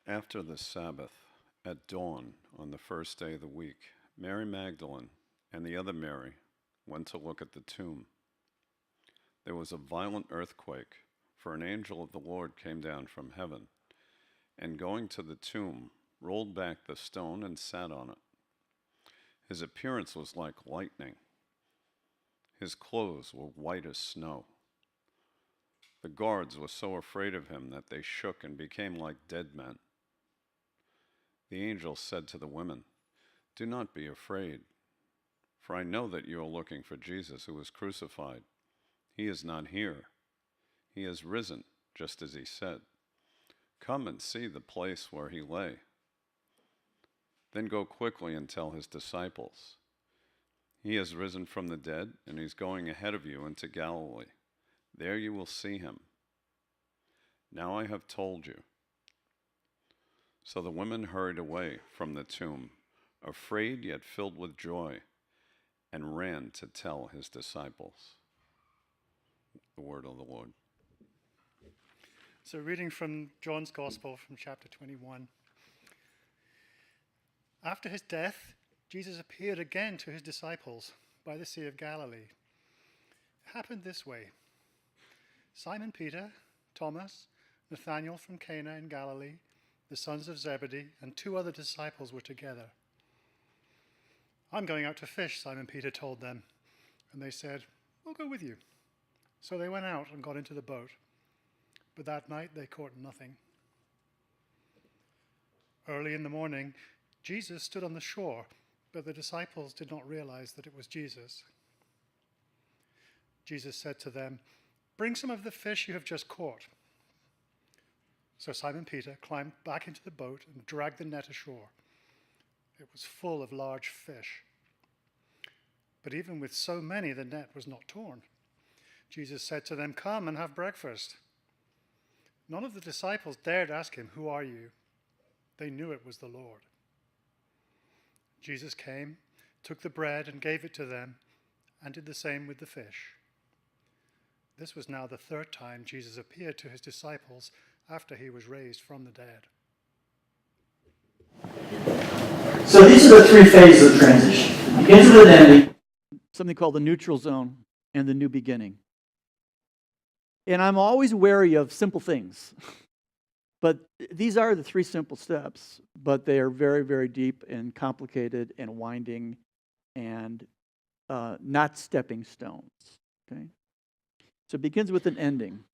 After the Sabbath, at dawn on the first day of the week, Mary Magdalene and the other Mary went to look at the tomb. There was a violent earthquake, for an angel of the Lord came down from heaven, and going to the tomb, rolled back the stone and sat on it. His appearance was like lightning. His clothes were white as snow. The guards were so afraid of him that they shook and became like dead men. The angel said to the women, "Do not be afraid, for I know that you are looking for Jesus who was crucified. He is not here. He has risen, just as he said. Come and see the place where he lay. Then go quickly and tell his disciples, he has risen from the dead, and he's going ahead of you into Galilee. There you will see him. Now I have told you." So the women hurried away from the tomb, afraid yet filled with joy, and ran to tell his disciples. The word of the Lord. So, reading from John's Gospel from chapter 21. After his death, Jesus appeared again to his disciples by the Sea of Galilee. It happened this way. Simon Peter, Thomas, Nathanael from Cana in Galilee, the sons of Zebedee, and two other disciples were together. "I'm going out to fish," Simon Peter told them. And they said, "We'll go with you." So they went out and got into the boat. But that night they caught nothing. Early in the morning, Jesus stood on the shore, but the disciples did not realize that it was Jesus. Jesus said to them, "Bring some of the fish you have just caught." So Simon Peter climbed back into the boat and dragged the net ashore. It was full of large fish. But even with so many, the net was not torn. Jesus said to them, "Come and have breakfast." None of the disciples dared ask him, "Who are you?" They knew it was the Lord. Jesus came, took the bread and gave it to them, and did the same with the fish. This was now the third time Jesus appeared to his disciples after he was raised from the dead. So these are the three phases of transition. It begins with an ending. Something called the neutral zone and the new beginning. And I'm always wary of simple things. But these are the three simple steps, but they are very, very deep and complicated and winding and not stepping stones. Okay? So it begins with an ending.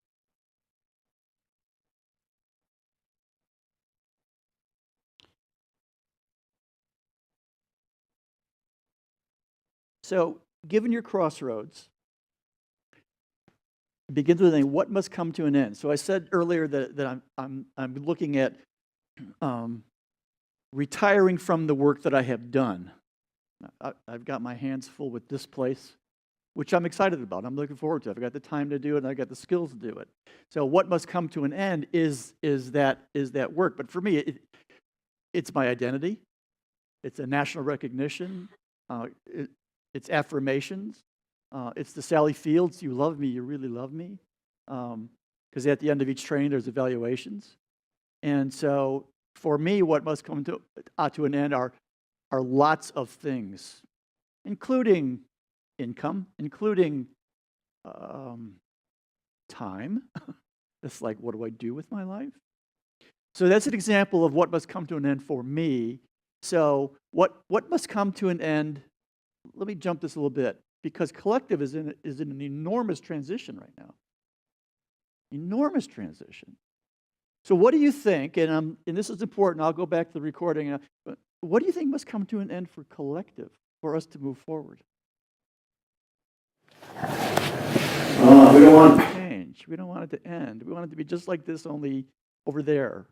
So, given your crossroads, it begins with saying, what must come to an end? So I said earlier that I'm looking at retiring from the work that I have done. I've got my hands full with this place, which I'm excited about. I'm looking forward to it. I've got the time to do it, and I've got the skills to do it. So what must come to an end is that work. But for me, it's my identity. It's a national recognition. It's affirmations. It's the Sally Fields, "You love me, you really love me." Because at the end of each training, there's evaluations. And so for me, what must come to an end are lots of things, including income, including time. It's like, what do I do with my life? So that's an example of what must come to an end for me. So what must come to an end? Let me jump this a little bit, because collective is in an enormous transition right now. Enormous transition. So what do you think, and this is important, I'll go back to the recording, but what do you think must come to an end for collective, for us to move forward? We don't want to change. We don't want it to end. We want it to be just like this, only over there.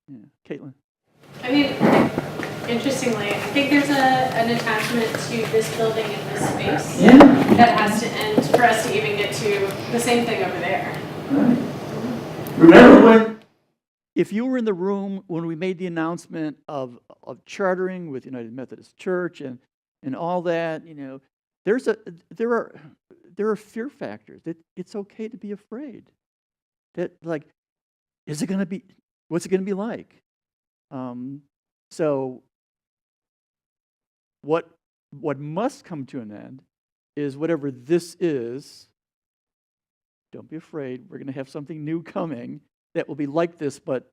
Yeah. Caitlin? I mean, interestingly, I think there's an attachment to this building and this space that has to end for us to even get to the same thing over there. Right. Remember when? If you were in the room when we made the announcement of chartering with United Methodist Church and all that, there are fear factors. That it's okay to be afraid. That, like, is it going to be? What's it going to be like? So what must come to an end is whatever this is. Don't be afraid. We're going to have something new coming that will be like this, but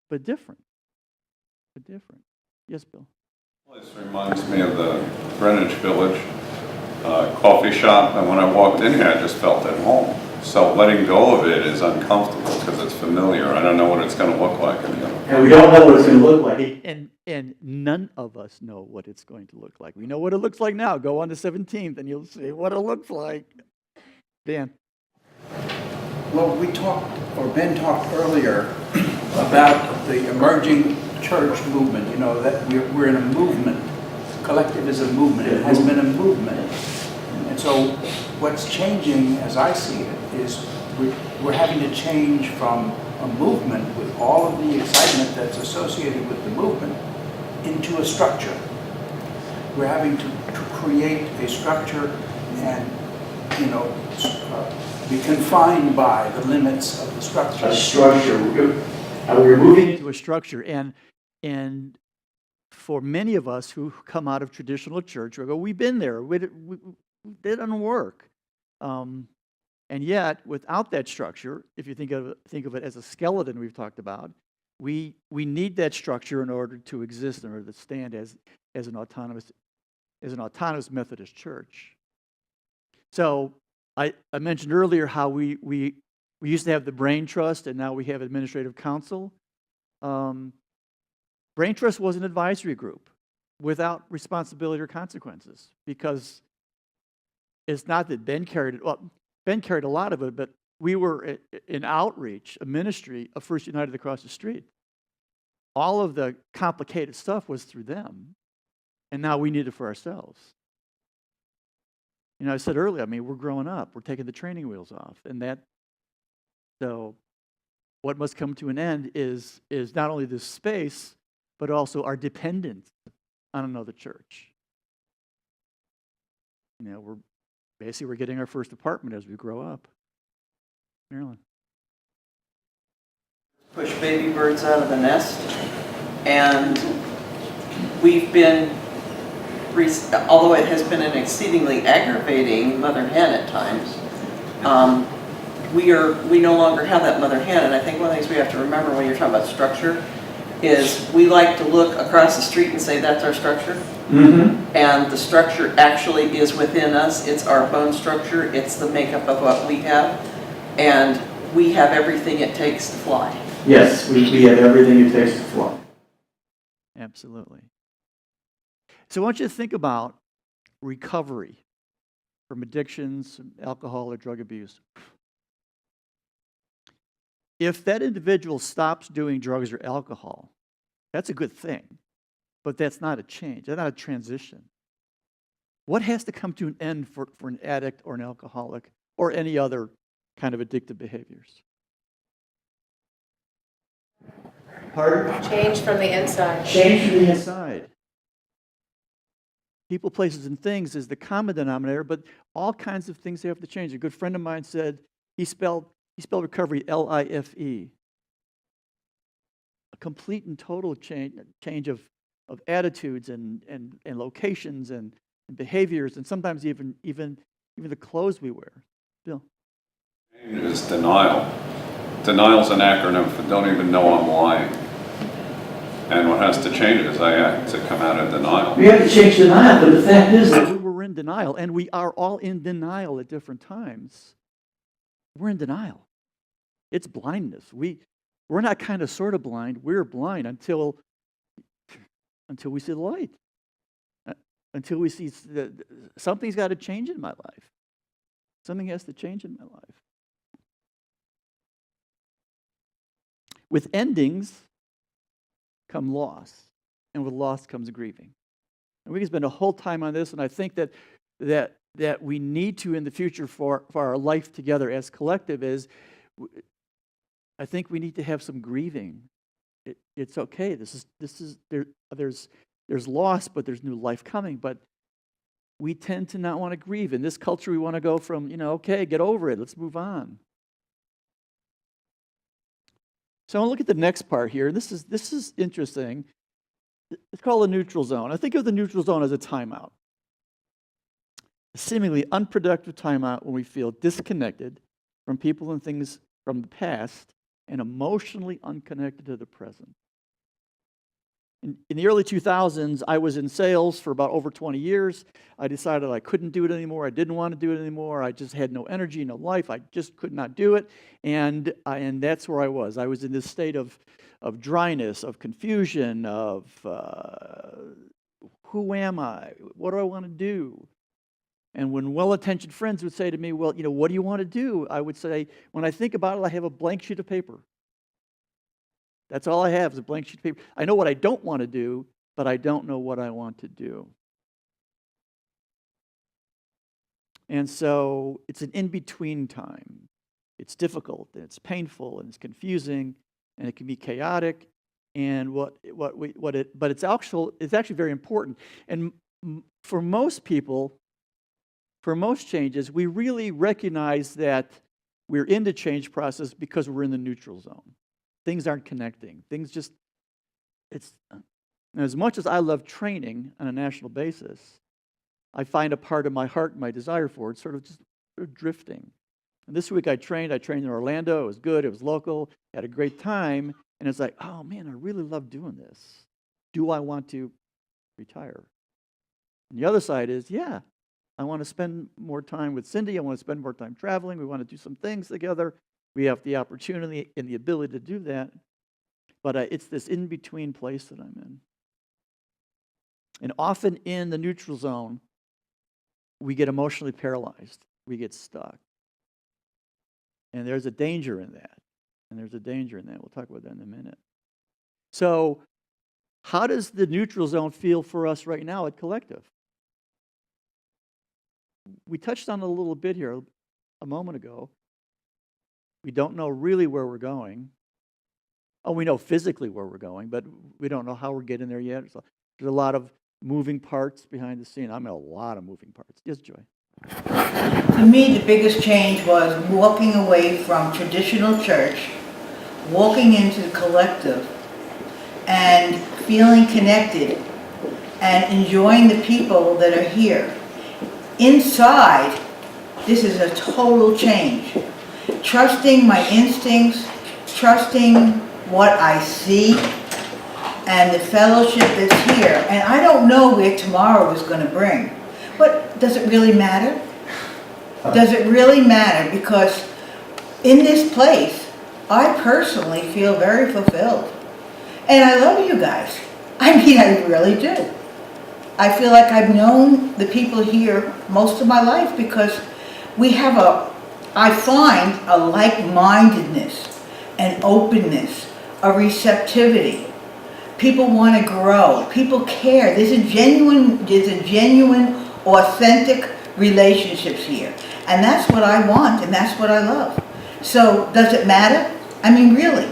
different. But different. Yes, Bill. Well, this reminds me of the Greenwich Village coffee shop, and when I walked in here, I just felt at home. So letting go of it is uncomfortable because it's familiar. I don't know what it's going to look like in the other. And we don't know what it's going to look like. And none of us know what it's going to look like. We know what it looks like now. Go on the 17th and you'll see what it looks like. Dan. Well, we talked, or Ben talked earlier about the emerging church movement, you know, that we're in a movement. Collective is a movement. It has been a movement. And so what's changing, as I see it, is we're having to change from a movement with all of the excitement that's associated with the movement into a structure. We're having to create a structure and, you know, be confined by the limits of the structure. A structure. We're moving into a structure. And for many of us who come out of traditional church, we go, we've been there. It didn't work. And yet, without that structure, if you think of it as a skeleton we've talked about, we need that structure in order to exist, in order to stand as an autonomous Methodist church. So I mentioned earlier how we used to have the Brain Trust, and now we have Administrative Council. Brain Trust was an advisory group without responsibility or consequences, because it's not that Ben carried it. Well, Ben carried a lot of it, but we were in outreach, a ministry of First United across the street. All of the complicated stuff was through them, and now we need it for ourselves. You know, I said earlier, I mean, we're growing up. We're taking the training wheels off. So what must come to an end is not only this space, but also our dependence on another church. You know, we're getting our first apartment as we grow up. Marilyn. Push baby birds out of the nest, and we've been, although it has been an exceedingly aggravating mother hen at times, we no longer have that mother hen. And I think one of the things we have to remember when you're talking about structure is we like to look across the street and say that's our structure. Mm-hmm. And the structure actually is within us. It's our bone structure. It's the makeup of what we have. And we have everything it takes to fly. Yes, we have everything it takes to fly. Absolutely. So I want you to think about recovery from addictions, alcohol, or drug abuse. If that individual stops doing drugs or alcohol, that's a good thing, but that's not a change. That's not a transition. What has to come to an end for an addict or an alcoholic or any other kind of addictive behaviors? Pardon? Change from the inside. Change from the inside. People, places, and things is the common denominator, but all kinds of things have to change. A good friend of mine said he spelled recovery L-I-F-E. A complete and total change of attitudes and locations and behaviors, and sometimes even the clothes we wear. Bill? Is denial. Denial's an acronym for don't even know I'm lying. And what has to change is I have to come out of denial. We have to change denial, but the fact is that we were in denial, and we are all in denial at different times. We're in denial. It's blindness. We're not kind of sort of blind. We're blind until we see the light. Until we see something's got to change in my life. Something has to change in my life. With endings come loss, and with loss comes grieving. And we can spend a whole time on this, and I think that we need to in the future for our life together as collective is, I think we need to have some grieving. It's okay. There's loss, but there's new life coming. But we tend to not want to grieve. In this culture, we want to go from, okay, get over it. Let's move on. So I want to look at the next part here. This is interesting. It's called a neutral zone. I think of the neutral zone as a timeout. A seemingly unproductive timeout when we feel disconnected from people and things from the past and emotionally unconnected to the present. In the early 2000s, I was in sales for about over 20 years. I decided I couldn't do it anymore. I didn't want to do it anymore. I just had no energy, no life. I just could not do it. And that's where I was. I was in this state of dryness, of confusion, of who am I? What do I want to do? And when well-intentioned friends would say to me, well, what do you want to do? I would say, when I think about it, I have a blank sheet of paper. That's all I have is a blank sheet of paper. I know what I don't want to do, but I don't know what I want to do. And so it's an in-between time. It's difficult, and it's painful, and it's confusing, and it can be chaotic. And but it's actually very important. And for most people, for most changes, we really recognize that we're in the change process because we're in the neutral zone. Things aren't connecting. As much as I love training on a national basis, I find a part of my heart, my desire for it, sort of drifting. And this week I trained in Orlando. It was good. It was local. Had a great time. And it's like, oh man, I really love doing this. Do I want to retire? And the other side is, yeah, I want to spend more time with Cindy. I want to spend more time traveling. We want to do some things together. We have the opportunity and the ability to do that. But it's this in-between place that I'm in. And often in the neutral zone, we get emotionally paralyzed. We get stuck. And there's a danger in that. We'll talk about that in a minute. So how does the neutral zone feel for us right now at Collective? We touched on it a little bit here a moment ago. We don't know really where we're going. Oh, we know physically where we're going, but we don't know how we're getting there yet. There's a lot of moving parts behind the scene. I mean, a lot of moving parts. Yes, Joy? For me, the biggest change was walking away from traditional church, walking into the Collective, and feeling connected and enjoying the people that are here. Inside, this is a total change. Trusting my instincts, trusting what I see, and the fellowship that's here. And I don't know where tomorrow is going to bring. But does it really matter? Does it really matter? Because in this place, I personally feel very fulfilled. And I love you guys. I mean, I really do. I feel like I've known the people here most of my life because we have I find a like-mindedness, an openness, a receptivity. People want to grow. People care. There's a genuine, authentic relationships here. And that's what I want, and that's what I love. So, does it matter? I mean, really.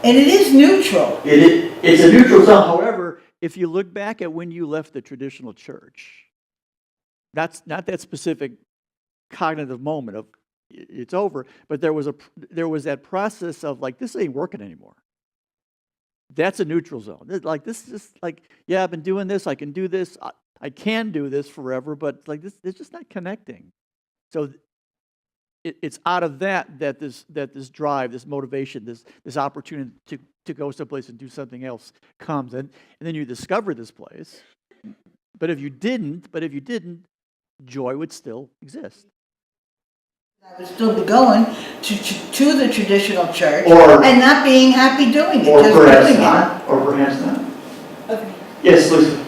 And it is neutral. It's a neutral zone. However, if you look back at when you left the traditional church, that's not that specific cognitive moment of it's over, but there was that process of like, this ain't working anymore. That's a neutral zone. Like, this is like, yeah, I've been doing this, I can do this, I can do this forever, but like this, it's just not connecting. So it's out of that this drive, this motivation, this opportunity to go someplace and do something else comes, and then you discover this place. But if you didn't, joy would still exist. I would still be going to the traditional church Or- and not being happy doing it, Or just perhaps doing not. Or perhaps not. Okay. Yes, Lisa.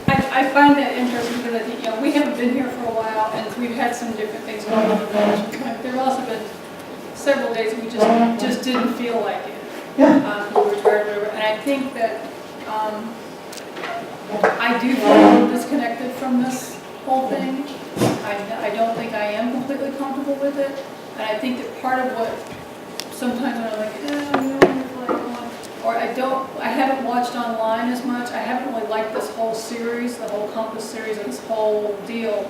I find that interesting because I think, we haven't been here for a while and we've had some different things going on. There have also been several days we just didn't feel like it. Yeah. We were tired or whatever. And I think that I do feel disconnected from this whole thing. I don't think I am completely comfortable with it. And I think that part of what sometimes when I'm like, or I haven't watched online as much. I haven't really liked this whole series, the whole Compass series and this whole deal.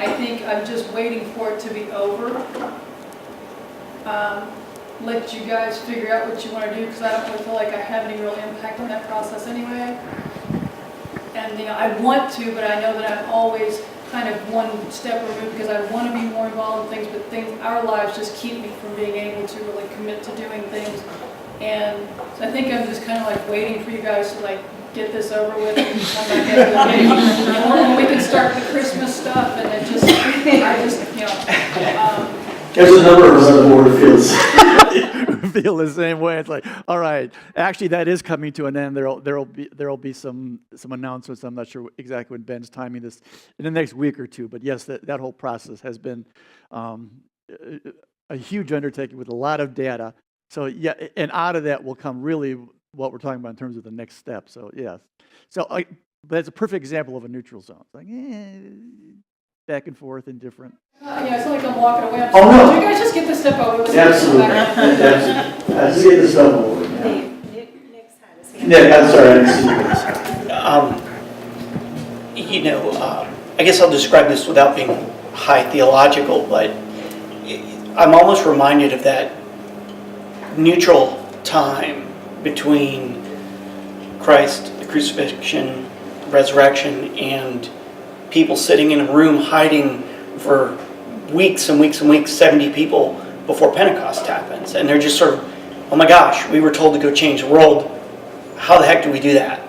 I think I'm just waiting for it to be over. let you guys figure out what you want to do, because I don't really feel like I have any real impact on that process anyway. And, I want to, but I know that I'm always kind of one step removed, because I want to be more involved in things, but our lives just keep me from being able to really commit to doing things. And so I think I'm just kind of like waiting for you guys to like get this over with and come back into the game. And we can start the Christmas stuff, and it just, There's a number of us on the board who Feel the same way. It's like, all right, actually, that is coming to an end. There'll be some announcements. I'm not sure exactly when Ben's timing this in the next week or two. But yes, that whole process has been a huge undertaking with a lot of data. So yeah, and out of that will come really what we're talking about in terms of the next step. So yes, but it's a perfect example of a neutral zone. It's like back and forth, indifferent. yeah, it's not like I'm walking away. Oh, no. You guys just get this stuff over with. Absolutely. Let's get this done over with. Nick, I'm sorry, I didn't see you. I guess I'll describe this without being high theological, but I'm almost reminded of that neutral time between Christ, the crucifixion, resurrection, and people sitting in a room hiding for weeks and weeks and weeks, 70 people before Pentecost happens. And they're just sort of, oh my gosh, we were told to go change the world. How the heck do we do that?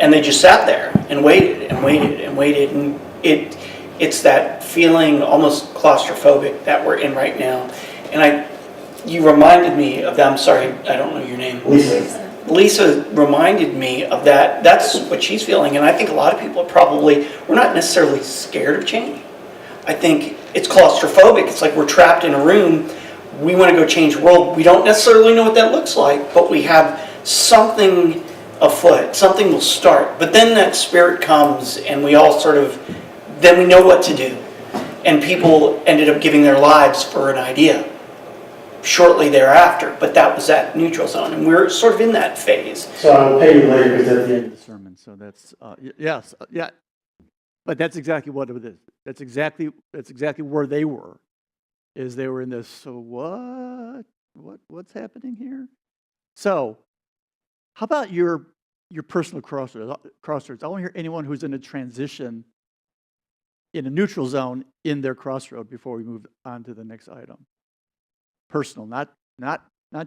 And they just sat there and waited and waited and waited. And it's that feeling almost claustrophobic that we're in right now. And you reminded me of that. I'm sorry, I don't know your name. Lisa reminded me of that. That's what she's feeling. And I think a lot of people we're not necessarily scared of change. I think it's claustrophobic. It's like we're trapped in a room. We want to go change the world. We don't necessarily know what that looks like, but we have something afoot. Something will start. But then that spirit comes and we all then we know what to do. And people ended up giving their lives for an idea shortly thereafter, but that was that neutral zone, and we're sort of in that phase. So I'll pay you later because at the end of The sermon. So that's yes, yeah, but that's exactly what it is. That's exactly where they were. Is they were in this. So what's happening here? So how about your personal crossroads? I want to hear anyone who's in a transition in a neutral zone in their crossroad before we move on to the next item. Personal, not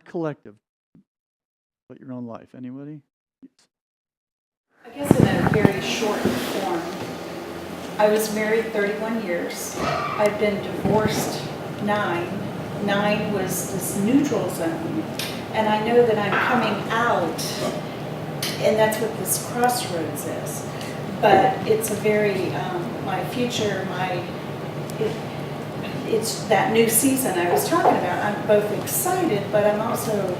collective, but your own life. Anybody? I guess in a very short form, I was married 31 years. I've been divorced 9. 9 was this neutral zone. And I know that I'm coming out, and that's what this crossroads is. But it's a very, my future, it's that new season I was talking about. I'm both excited, but I'm also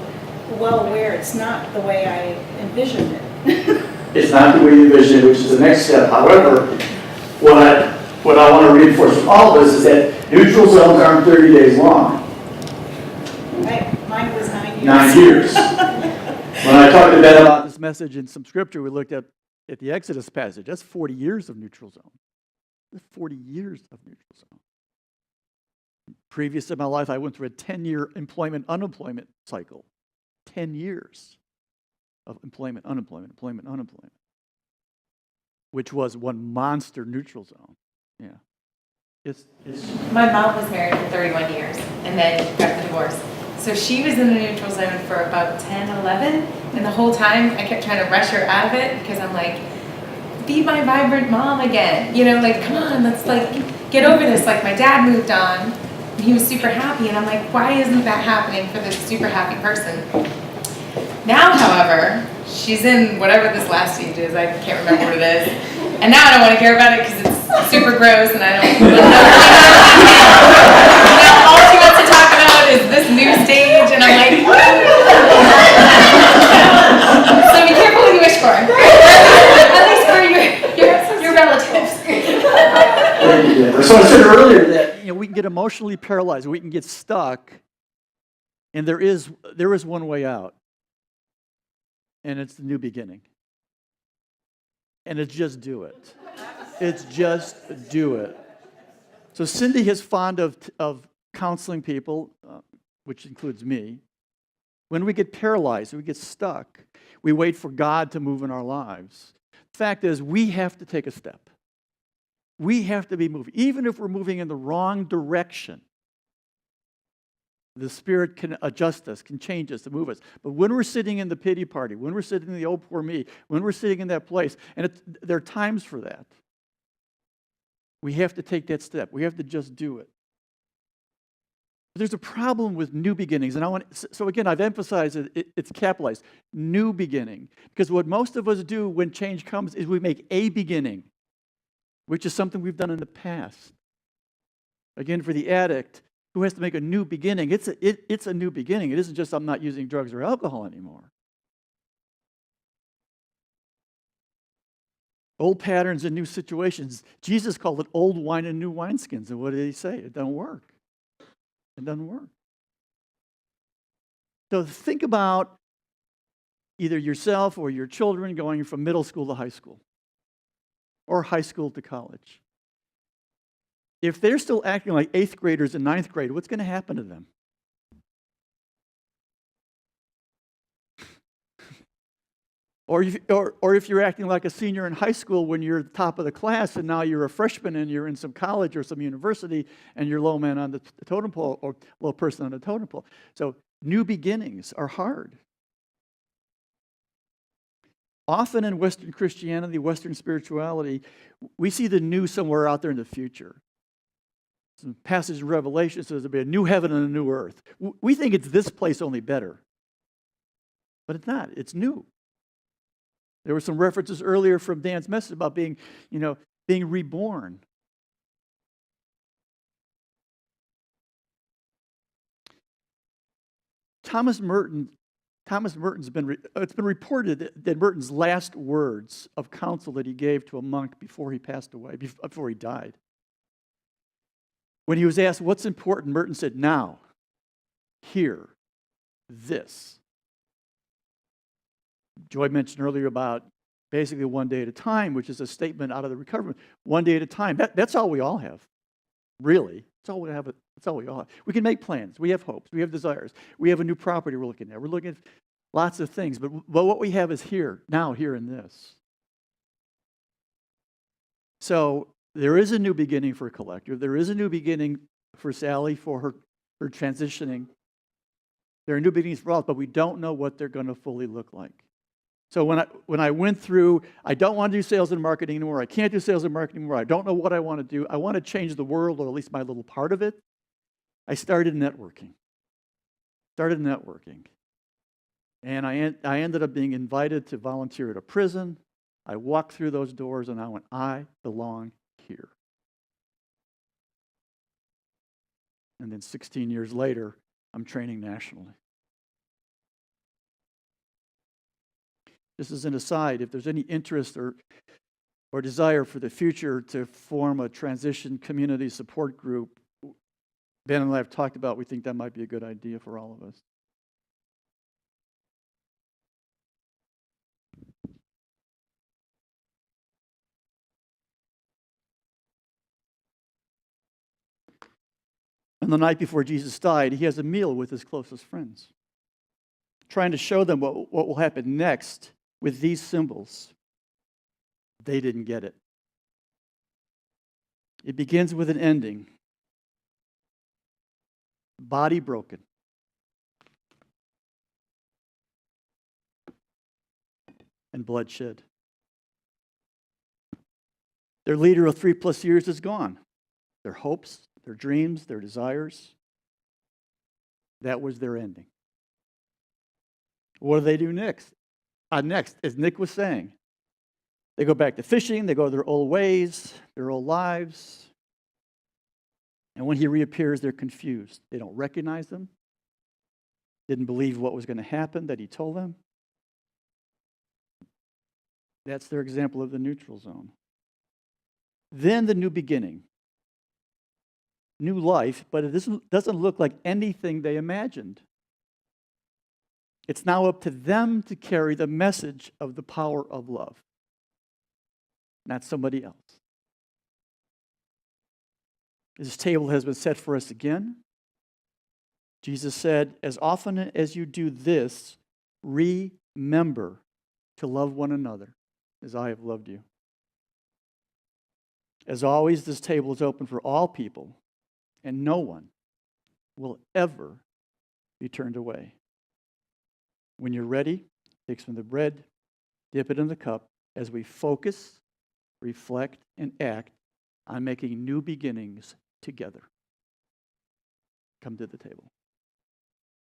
well aware it's not the way I envisioned it. It's not the way you envision it, which is the next step. However, what I want to reinforce from all of us is that neutral zones aren't 30 days long. Right, mine was 9 years. 9 years. When I talked to Ben about this message in some scripture, we looked at the Exodus passage. That's 40 years of neutral zone. That's 40 years of neutral zone. Previous in my life, I went through a 10-year employment-unemployment cycle. 10 years of employment, unemployment, which was one monster neutral zone. Yeah. It's My mom was married for 31 years and then got the divorce. So she was in the neutral zone for about 10, 11, and the whole time I kept trying to rush her out of it because I'm like, be my vibrant mom again. Come on, let's get over this. My dad moved on. He was super happy, and I'm like, why isn't that happening for this super happy person? Now, however, she's in whatever this last stage is. I can't remember what it is. And now I don't want to care about it because it's super gross, and I don't know. All she wants to talk about is this new stage, and I'm like, so be careful what you wish for. At least for your relatives. So I said earlier that we can get emotionally paralyzed. We can get stuck, and there is one way out, and it's the new beginning. And it's just do it. It's just do it. So Cindy is fond of counseling people. which includes me, when we get paralyzed, we get stuck, we wait for God to move in our lives. The fact is, we have to take a step. We have to be moving. Even if we're moving in the wrong direction, the Spirit can adjust us, can change us, to move us. But when we're sitting in the pity party, when we're sitting in the oh, poor me, when we're sitting in that place, and there are times for that, we have to take that step. We have to just do it. There's a problem with new beginnings, and so again, I've emphasized it's capitalized, new beginning, because what most of us do when change comes is we make a beginning, which is something we've done in the past. Again, for the addict who has to make a new beginning, it's a new beginning. It isn't just I'm not using drugs or alcohol anymore. Old patterns and new situations. Jesus called it old wine and new wineskins, and what did he say? It doesn't work. It doesn't work. So think about either yourself or your children going from middle school to high school or high school to college. If they're still acting like 8th graders in 9th grade, what's going to happen to them? Or if you're acting like a senior in high school when you're the top of the class and now you're a freshman and you're in some college or some university and you're low man on the totem pole or low person on the totem pole. So new beginnings are hard. Often in Western Christianity, Western spirituality, we see the new somewhere out there in the future. Some passage in Revelation says there'll be a new heaven and a new earth. We think it's this place only better. But it's not. It's new. There were some references earlier from Dan's message about being reborn. Thomas Merton's been it's been reported that Merton's last words of counsel that he gave to a monk before he passed away, before he died. When he was asked what's important, Merton said, now, here, this. Joy mentioned earlier about basically one day at a time, which is a statement out of the recovery. One day at a time. That's all we all have, really. That's all we have. That's all we all have. We can make plans. We have hopes. We have desires. We have a new property we're looking at. We're looking at lots of things. But what we have is here, now, here in this. So there is a new beginning for a collector. There is a new beginning for Sally for her transitioning. There are new beginnings for all, but we don't know what they're going to fully look like. So when I went through, I don't want to do sales and marketing anymore. I can't do sales and marketing anymore. I don't know what I want to do. I want to change the world, or at least my little part of it. I started networking. And I ended up being invited to volunteer at a prison. I walked through those doors and I went, I belong here. And then 16 years later, I'm training nationally. Just as an aside, if there's any interest or desire for the future to form a transition community support group, Ben and I have talked about, we think that might be a good idea for all of us. And the night before Jesus died, he has a meal with his closest friends, trying to show them what will happen next with these symbols. They didn't get it. It begins with an ending. Body broken. And bloodshed. Their leader of 3+ years is gone. Their hopes, their dreams, their desires. That was their ending. What do they do next? Next, as Nick was saying, they go back to fishing, they go their old ways, their old lives. And when he reappears, they're confused. They don't recognize him, didn't believe what was going to happen that he told them. That's their example of the neutral zone. Then the new beginning. New life, but it doesn't look like anything they imagined. It's now up to them to carry the message of the power of love, not somebody else. This table has been set for us again. Jesus said, as often as you do this, remember to love one another as I have loved you. As always, this table is open for all people, and no one will ever be turned away. When you're ready, take some of the bread, dip it in the cup as we focus, reflect, and act on making new beginnings together. Come to the table.